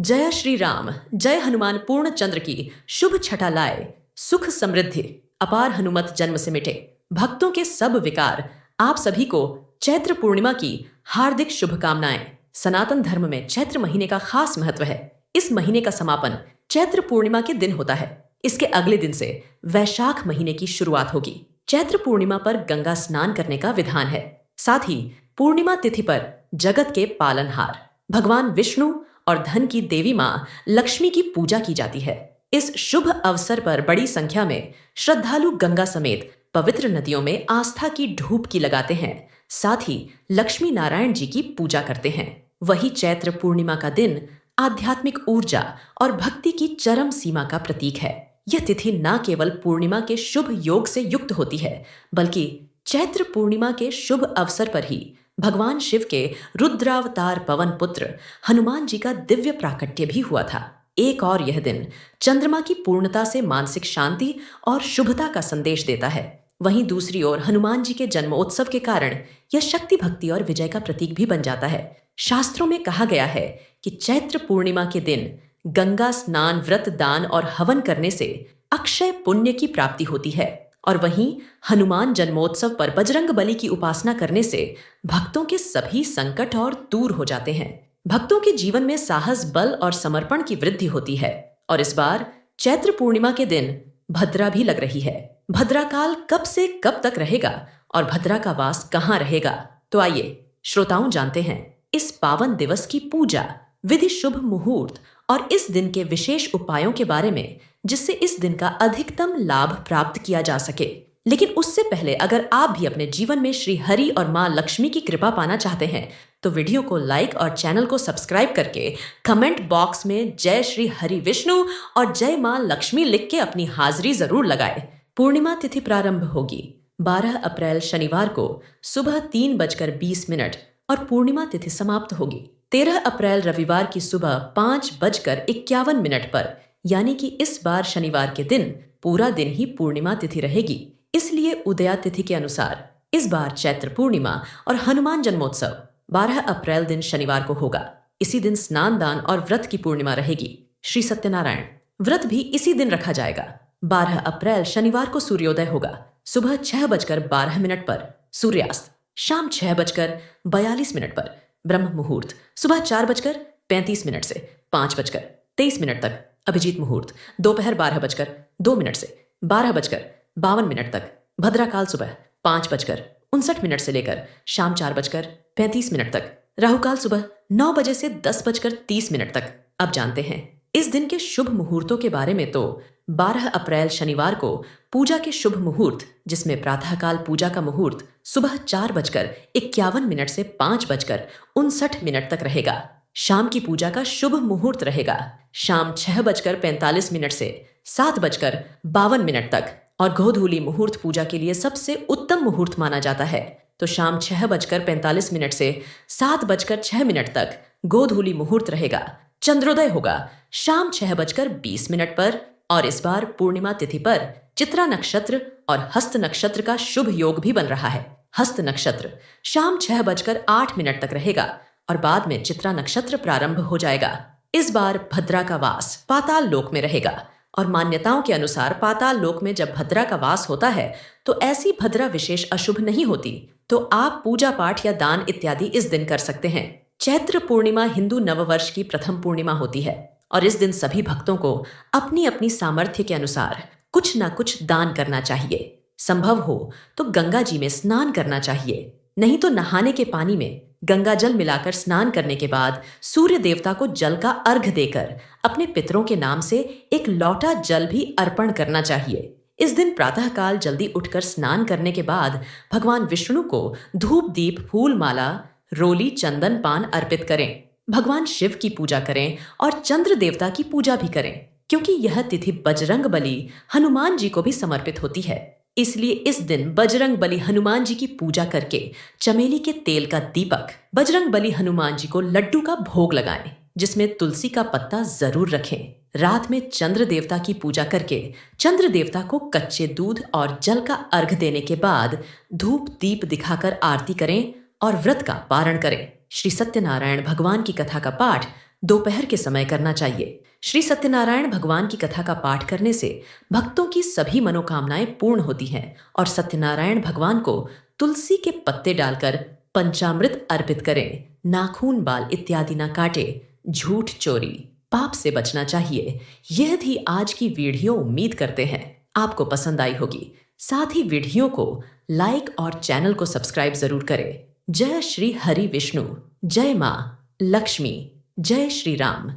जय श्री राम, जय हनुमान पूर्ण चंद्र की शुभ छठा लाए, सुख समृद्धि अपार हनुमत जन्म से मिटे, भक्तों के सब विकार। आप सभी को चैत्र पूर्णिमा की हार्दिक शुभकामनाएं। सनातन धर्म में चैत्र महीने का खास महत्व है। इस महीने का समापन चैत्र पूर्णिमा के दिन होता है। इसके अगले दिन से वैशाख महीने की शुरुआत होगी। चैत्र पूर्णिमा पर गंगा स्नान करने का विधान है। साथ ही पूर्णिमा तिथि पर जगत के पालनहार भगवान विष्णु और धन की देवी मां लक्ष्मी की पूजा की जाती है। इस शुभ अवसर पर बड़ी संख्या में श्रद्धालु गंगा समेत पवित्र नदियों में आस्था की डुबकी लगाते हैं। साथ ही लक्ष्मी नारायण जी की पूजा करते हैं। वही चैत्र पूर्णिमा का दिन आध्यात्मिक ऊर्जा और भक्ति की चरम सीमा का प्रतीक है। यह तिथि न केवल पूर्णिमा के शुभ योग से युक्त होती है, बल्कि चैत्र पूर्णिमा के शुभ अवसर पर ही भगवान शिव के रुद्रावतार पवन पुत्र हनुमान जी का दिव्य प्राकट्य भी हुआ था। एक और यह दिन चंद्रमा की पूर्णता से मानसिक शांति और शुभता का संदेश देता है। वहीं दूसरी ओर हनुमान जी के जन्मोत्सव के कारण यह शक्ति भक्ति और विजय का प्रतीक भी बन जाता है। शास्त्रों में कहा गया है कि चैत्र पूर्णिमा के दिन गंगा स्नान, व्रत, दान और हवन करने से अक्षय पुण्य की प्राप्ति होती है। और वहीं हनुमान जन्मोत्सव पर बजरंग बली की उपासना करने से भक्तों के सभी संकट और दूर हो जाते हैं। भक्तों के जीवन में साहस, बल और समर्पण की वृद्धि होती है। और इस बार चैत्र पूर्णिमा के दिन भद्रा भी लग रही है। भद्रा काल कब से कब तक रहेगा और भद्रा का वास कहाँ रहेगा, तो आइए श्रोताओं जानते हैं इस पावन दिवस की पूजा विधि, शुभ मुहूर्त और इस दिन के विशेष उपायों के बारे में, जिससे इस दिन का अधिकतम लाभ प्राप्त किया जा सके। लेकिन उससे पहले अगर आप भी अपने जीवन में श्री हरि और मां लक्ष्मी की कृपा पाना चाहते हैं तो वीडियो को लाइक और चैनल को सब्सक्राइब करके कमेंट बॉक्स में जय श्री हरि विष्णु और जय मां लक्ष्मी लिख के अपनी हाजिरी जरूर लगाए। पूर्णिमा तिथि प्रारंभ होगी 12 अप्रैल शनिवार को सुबह 3:20 और पूर्णिमा तिथि समाप्त होगी 13 अप्रैल रविवार की सुबह 5:51 पर। यानी कि इस बार शनिवार के दिन पूरा दिन ही पूर्णिमा तिथि रहेगी। इसलिए उदया तिथि के अनुसार इस बार चैत्र पूर्णिमा और हनुमान जन्मोत्सव 12 अप्रैल दिन शनिवार को होगा। इसी दिन स्नान, दान और व्रत की पूर्णिमा रहेगी। श्री सत्यनारायण व्रत भी इसी दिन रखा जाएगा। 12 अप्रैल शनिवार को सूर्योदय होगा सुबह 6:12 पर, सूर्यास्त शाम 6:42 पर, ब्रह्म मुहूर्त सुबह 4:35 से 5:23 तक, अभिजीत मुहूर्त दोपहर 12:02 से 12:52 तक, भद्राकाल सुबह 5:59 से लेकर शाम 4:35 तक, राहुकाल सुबह 9 बजे से 10:30 तक। अब जानते हैं इस दिन के शुभ मुहूर्तों के बारे में। तो 12 अप्रैल शनिवार को पूजा के शुभ मुहूर्त, जिसमें प्रातःकाल पूजा का मुहूर्त सुबह 4:51 से 5:59 तक रहेगा। शाम की पूजा का शुभ मुहूर्त रहेगा शाम 6:45 से 7:52 तक। और गोधूली मुहूर्त पूजा के लिए सबसे उत्तम मुहूर्त माना जाता है। तो शाम 6:45 से 7:06 तक गोधूली मुहूर्त रहेगा। चंद्रोदय होगा शाम 6:20 पर। और इस बार पूर्णिमा तिथि पर चित्रा नक्षत्र और हस्त नक्षत्र का शुभ योग भी बन रहा है। हस्त नक्षत्र शाम 6:08 तक रहेगा और बाद में चित्रा नक्षत्र प्रारंभ हो जाएगा। इस बार भद्रा का वास पाताल लोक में रहेगा। और मान्यताओं के अनुसार पाताल लोक में जब भद्रा का वास होता है तो ऐसी भद्रा विशेष अशुभ नहीं होती। तो आप पूजा पाठ या दान इत्यादि इस दिन कर सकते हैं। चैत्र पूर्णिमा हिंदू नववर्ष की प्रथम पूर्णिमा होती है और इस दिन सभी भक्तों को अपनी अपनी सामर्थ्य के अनुसार कुछ ना कुछ दान करना चाहिए। संभव हो तो गंगा जी में स्नान करना चाहिए, नहीं तो नहाने के पानी में गंगा जल मिलाकर स्नान करने के बाद सूर्य देवता को जल का अर्घ देकर अपने पितरों के नाम से एक लौटा जल भी अर्पण करना चाहिए। इस दिन प्रातःकाल जल्दी उठकर स्नान करने के बाद भगवान विष्णु को धूप, दीप, फूल माला, रोली, चंदन, पान अर्पित करें। भगवान शिव की पूजा करें और चंद्र देवता की पूजा भी करें, क्योंकि यह तिथि बजरंग बली हनुमान जी को भी समर्पित होती है। इसलिए इस दिन बजरंग बली हनुमान जी की पूजा करके चमेली के तेल का दीपक, बजरंग बली हनुमान जी को लड्डू का भोग लगाएं, जिसमें तुलसी का पत्ता जरूर रखें। रात में चंद्र देवता की पूजा करके चंद्र देवता को कच्चे दूध और जल का अर्घ देने के बाद धूप दीप दिखाकर आरती करें और व्रत का पारण करें। श्री सत्यनारायण भगवान की कथा का पाठ दोपहर के समय करना चाहिए। श्री सत्यनारायण भगवान की कथा का पाठ करने से भक्तों की सभी मनोकामनाएं पूर्ण होती हैं और सत्यनारायण भगवान को तुलसी के पत्ते डालकर पंचामृत अर्पित करें। नाखून बाल इत्यादि ना काटे, झूठ चोरी, पाप से बचना चाहिए। यह थी आज की वीडियो। उम्मीद करते हैं आपको पसंद आई होगी। साथ ही वीडियो को लाइक और चैनल को सब्सक्राइब जरूर करें। जय श्री हरि विष्णु, जय मां लक्ष्मी, जय श्री राम।